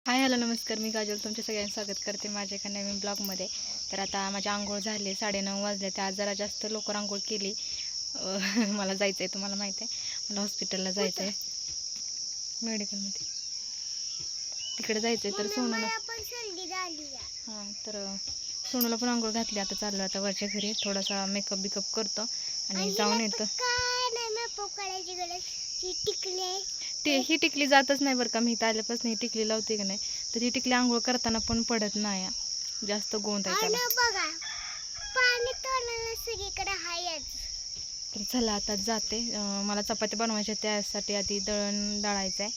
Hi hello नमस्कार, मी काजल तुमच्या सगळ्यांचं स्वागत करते माझ्या एका नवीन ब्लॉगमध्ये. तर आता माझी आंघोळ झाली, 9:30 वाजले. तर आज जरा जास्त लवकर आंघोळ केली. मला जायचं आहे, तुम्हाला माहीत आहे मला हॉस्पिटलला जायचं आहे, मेडिकलमध्ये तिकडे जायचं आहे. तर सोनूला हां तर सोनूला पण आंघोळ घातली. आता चाललो आता वरच्या घरी, थोडासा मेकअप बिकअप करतो आणि जाऊन येतो. ही टिकली जातच नाही बरं का. मी इथं आल्यापासून ही टिकली लावते की नाही, तर ही टिकली आंघोळ करताना पण पडत नाही. जास्त गोंद आहे त्याला. तर चला आता जाते. मला चपाती बनवायच्या, त्यासाठी आधी दळण दळायचं आहे.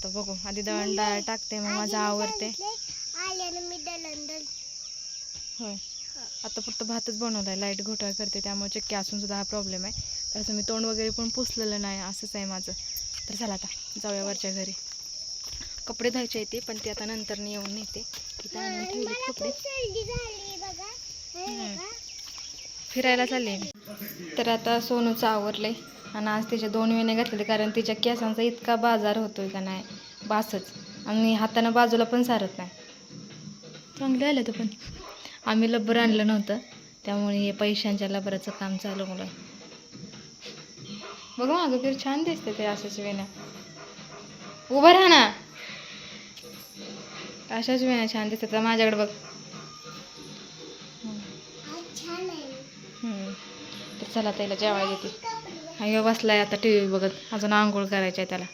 तर बघू, आधी दळण डाळ टाकते, मग माझं आवरते. होय, आता फक्त भातच बनवला आहे. लाईट घोटाळा करते, त्यामुळे चक्की असून सुद्धा हा प्रॉब्लेम आहे. तसं मी तोंड वगैरे पण पुसलेलं नाही, असंच आहे माझं. तर चला आता जाऊया वरच्या घरी. कपडे धुवायचे येते, पण ते आता नंतर येऊन नेते. तिथं आणून ठेवले कपडे. फिरायला चालले मी. तर आता सोनूचं आवरले आणि आज तिच्या 2 वेण्या घातलेले, कारण तिच्या केसांचा इतका बाजार होतोय का नाही बासच. आणि हातानं बाजूला पण सारत नाही. चांगले आलं तर पण आम्ही लब्बर आणलं नव्हतं, त्यामुळे हे पैशांच्या लब्बराचं काम चालू आहे. बघ मागं फिर, छान दिसते ते अशाच वेण्या. उभं राहा ना, अशाच वेण्या छान दिसतात. माझ्याकडे बघ. तर चला त्याला जेवायला देते. हा बसलाय आता टी व्ही बघत, अजून आंघोळ करायची आहे त्याला.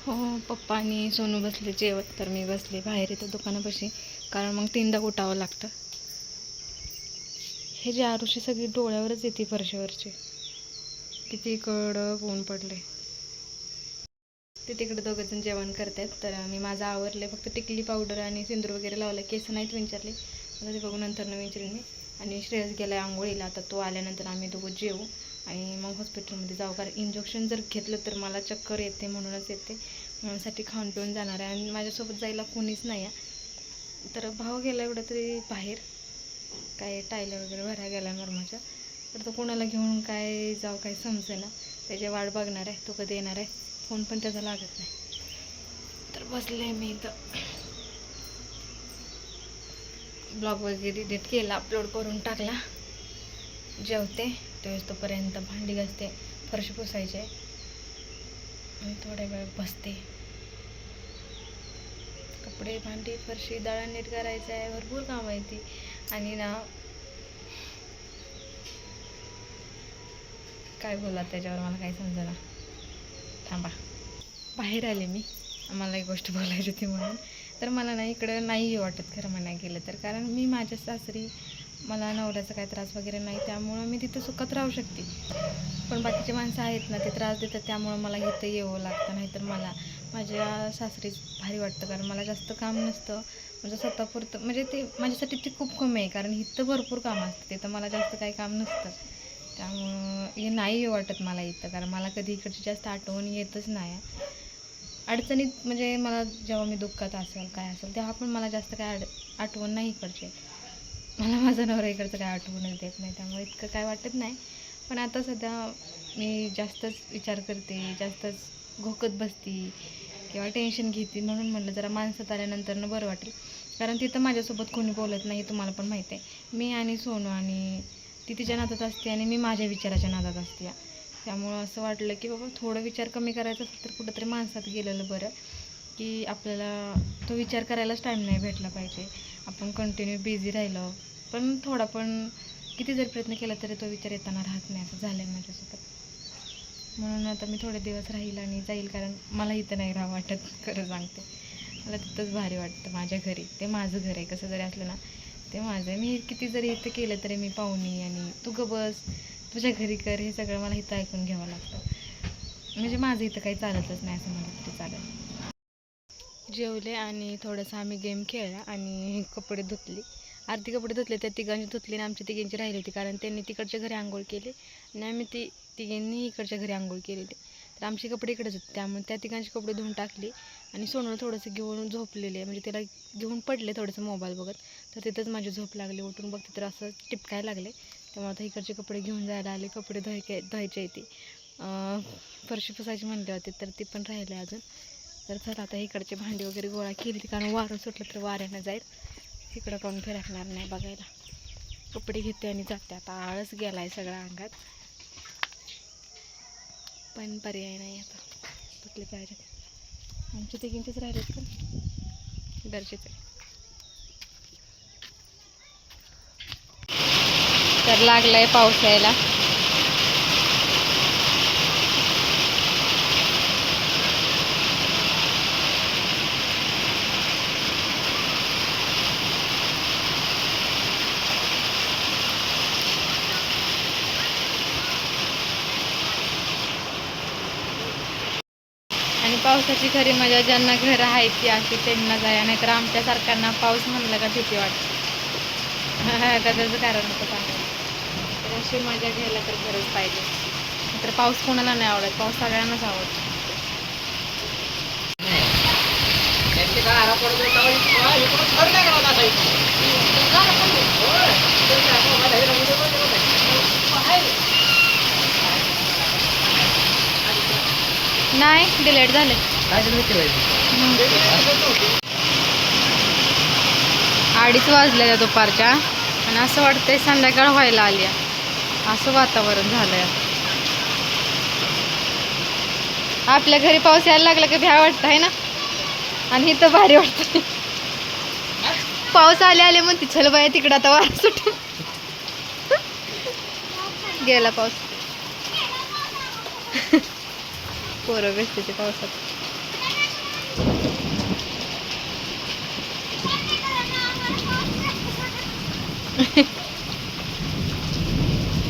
हो, पप्पा आणि सोनू बसले जेवत, तर मी बसले बाहेर इथं दुकानापाशी, कारण मग 3दा उठावं लागतं. हे जे आरुषी सगळी डोळ्यावरच येते, फरशीवरची. किती कडक ऊन पडले. ते तिकडे दोघंजण जेवण करतात. तर मी माझं आवरले, फक्त टिकली पावडर आणि सिंदूर वगैरे लावलं. केस नाहीत विंचारले, आता ते बघू नंतर विंचारेन मी. आणि श्रेयस गेला आंघोळीला. आता तो आल्यानंतर आम्ही दोघं जेवू आणि मग हॉस्पिटलमध्ये जाऊ, कारण इंजेक्शन जर घेतलं तर मला चक्कर येते, म्हणूनच येते. म्हणूनसाठी खाऊन पिऊन जाणार आहे. आणि माझ्यासोबत जायला कोणीच नाही आहे. तर भाऊ गेला एवढं तरी बाहेर, काय टायलं वगैरे भरायला गेला नॉर्मलच्या. तर तो कोणाला घेऊन काय जाऊ काही समजे ना, त्याची वाट बघणार आहे, तो कधी येणार आहे. फोन पण त्याचा लागत नाही. तर बसले मी इथं, ब्लॉग वगैरे एडिट केला, अपलोड करून टाकला. जेवते तेव्हा तोपर्यंत भांडी घासते, फरशी पुसायचे आणि थोड्या वेळ बसते. कपडे, भांडी, फरशी, दळण नीट करायचं आहे, भरपूर काम आहे ती. आणि ना काय बोला त्याच्यावर मला काही समजेना. थांबा, बाहेर आले मी, मला एक गोष्ट बोलायची होती म्हणून. तर मला ना इकडं नाही वाटत खरं म्हणायला गेलं तर, कारण मी माझ्या सासरी मला नवऱ्याचा काही त्रास वगैरे नाही, त्यामुळं मी तिथं सुखात राहू शकते. पण बाकीचे माणसं आहेत ना, ते त्रास देतात, त्यामुळं मला इथं यावं लागतं. नाहीतर मला माझ्या सासरीच भारी वाटतं, कारण मला जास्त काम नसतं. म्हणजे स्वतःपुरतं, म्हणजे ते माझ्यासाठी ते खूप कमी आहे, कारण इथं भरपूर काम असतं, तिथं मला जास्त काही काम नसतं. त्यामुळं हे नाही वाटत मला इथं, कारण मला कधी इकडची जास्त आठवण येतच नाही. अडचणीत म्हणजे मला जेव्हा मी दुःखात असेल काय असेल, तेव्हा पण मला जास्त काय आठवण नाही इकडचे. मला माझा नवरा इकडचं काय आठवणच देत नाही, त्यामुळे इतकं काय वाटत नाही. पण आता सध्या मी जास्तच विचार करते, जास्तच घोकत बसते किंवा टेन्शन घेते. म्हणून म्हटलं जरा माणसात आल्यानंतर बरं वाटेल, कारण तिथं माझ्यासोबत कोणी बोलत नाही, तुम्हाला पण माहीत आहे. मी आणि सोनू, आणि ती तिच्या नादात असते आणि मी माझ्या विचाराच्या नादात असते. त्यामुळं असं वाटलं की बाबा थोडं विचार कमी करायचा असेल तर कुठंतरी माणसात गेलेलं बरं, की आपल्याला तो विचार करायलाच टाईम नाही भेटला पाहिजे. आपण कंटिन्यू बिझी राहिलो, पण थोडा पण किती जर प्रयत्न केला तरी तो विचार येताना राहत नाही. असं झालं आहे माझ्यासोबत. म्हणून आता मी थोडे दिवस राहील आणि जाईल, कारण मला इथं नाही राहा वाटत, खरं सांगते. मला तिथंच भारी वाटतं, माझ्या घरी. ते माझं घर आहे, कसं जरी असलं ना ते माझं आहे. मी किती जरी इथं केलं तरी मी पाहुणी, आणि तू ग बस, तुझ्या घरी कर, हे सगळं मला इथं ऐकून घ्यावं लागतं. म्हणजे माझं इथं काही चालतच नाही, असं मला तरी चालेल. जेवले आणि थोडंसं आम्ही गेम खेळला आणि कपडे धुतली. अर्धी कपडे धुतले, त्या तिघांची धुतली आणि आमच्या तिघींची राहिली होती, कारण त्यांनी तिकडच्या घरी आंघोळ केली आणि आम्ही तिघींनी इकडच्या घरी आंघोळ केलेली. तर आमचे कपडे इकडेच होते, त्यामुळे त्या तिघांची कपडे धुवून टाकली. आणि सोनूला थोडंसं घेऊन झोपलेले, म्हणजे त्याला घेऊन पडले थोडंसं मोबाईल बघत, तर तिथंच माझी झोप लागली. उठून बघते तर असं टिपकायला लागले. त्यामुळे आता इकडचे कपडे घेऊन जायला आले. कपडे धुवायचे येते, फरशी पुसायची म्हणली होती तर ती पण राहिली अजून. तर चला आता इकडचे भांडी वगैरे गोळा केली, कारण वारं सुटलं तर वाऱ्यानं जाईल. इकडं कोण फिरकणार नाही बघायला. कपडे घेते आणि जाते. आता आळस गेला आहे सगळा अंगात, पण पर्याय नाही. आता कुठले पाहिजे आमचे तिघींचेच राहिलेत पण गरजेचं आहे. तर लागलाय पाऊस यायला. आणि पावसाची खरी मजा ज्यांना घर आहेत ती अशी त्यांना जाया, नाहीतर आमच्यासारख्यांना पाऊस म्हणलं का भीती वाटते. का त्याचं कारण होतं सांगायला. तर अशी मजा घ्यायला तर खरंच पाहिजे. तर पाऊस कोणाला नाही आवडत, पाऊस सगळ्यांनाच आवडतो. नाही डिलेट झाले. 2:30 वाजल्या दुपारच्या आणि असं वाटतंय संध्याकाळ व्हायला आली. असं वातावरण झालंय. आपल्या घरी पाऊस यायला लागला की भ्या वाटत आहे ना, आणि इथं भारी वाटत. पाऊस आले आले म्हणते चल बाया तिकडं आता वारा सुट. गेला पाऊस. पोरं बेसते पावसात.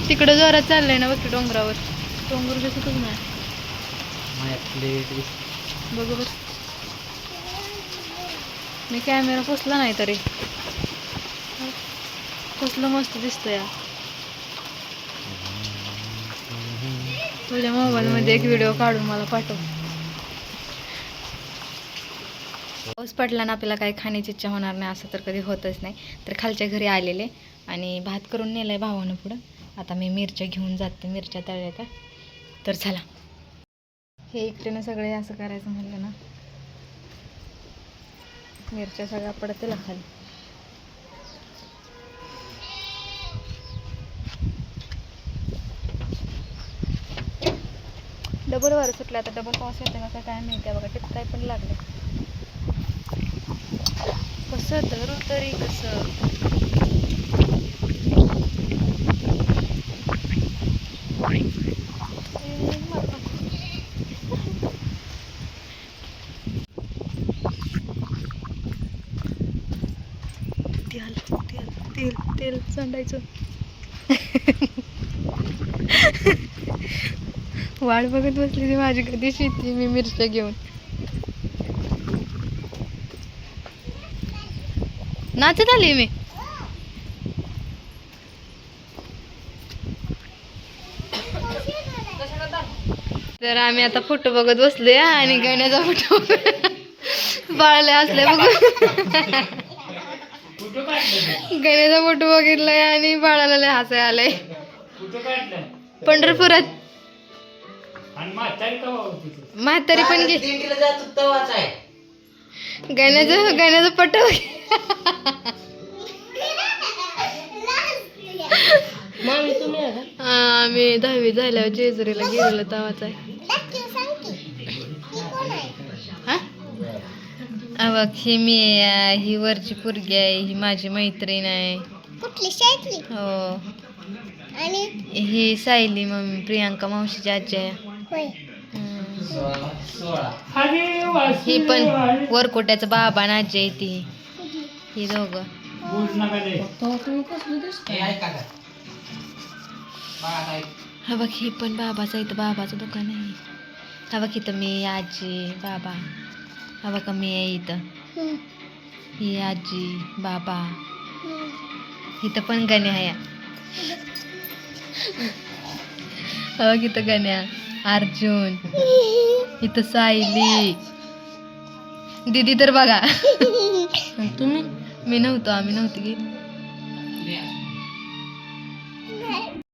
तिकडं जोरात चाललंय ना बघ डोंगरावर. डोंगर दिसतच नाही. बघ बघ मी कॅमेरा पोचला नाही तरी कसलं मस्त दिसतंय. तुझ्या मोबाईल मध्ये एक व्हिडिओ काढून मला पाठव. पाऊस पडला ना आपल्याला काही खाण्याची इच्छा होणार नाही असं तर कधी होतच नाही. तर खालच्या घरी आलेले आणि भात करून नेलाय भावानं पुढं. आता मी मिरच्या घेऊन जाते, मिरच्या तळल्या का. तर चला, हे एकट्यानं सगळे असं करायचं म्हणलं ना मिरच्या सगळ्या पडतील खाली. डबल वारं सुटलं. आता डबल पाऊस येते का काय माहिती. बघा तिथं काय पण लागले. कसं धरू तरी कसं. तेल तेल सांडायचं. वाट बघत बसली ती माझी कधी शेती. मी मिरच्या घेऊन नाचत आली मी. तर आम्ही आता फोटो बघत बसले आणि गण्याचा फोटो बाळले असले बघ. गण्याचा फोटो बघितलाय आणि बाळाला लय हसाय आलंय. पंढरपुरात म्हातारी पण गण्याचं पटो. आम्ही 10वी झाल्यावर जेजुरीला गेलेलो तवाच आहे. बघ ही मी ही वरची पोरगी आहे, ही माझी मैत्रीण आहे. हो, ही सायली मम्मी प्रियांका मावशीची आजी आहे. ही पण वरकोट्याचा बाबा आणि आजी आहे ती. ही दोघं. हा बघ ही पण बाबाचं इथं बाबाचं दुकान आहे. हा बघ इथं मी आजी बाबा. हा बघा मी आहे इथं. ही आजी बाबा. इथं पण गण्या आहे. हा बघ इथं गण्या अर्जुन. इथं सायली दीदी. तर बघा तुम्ही मी नव्हतो, आम्ही नव्हती की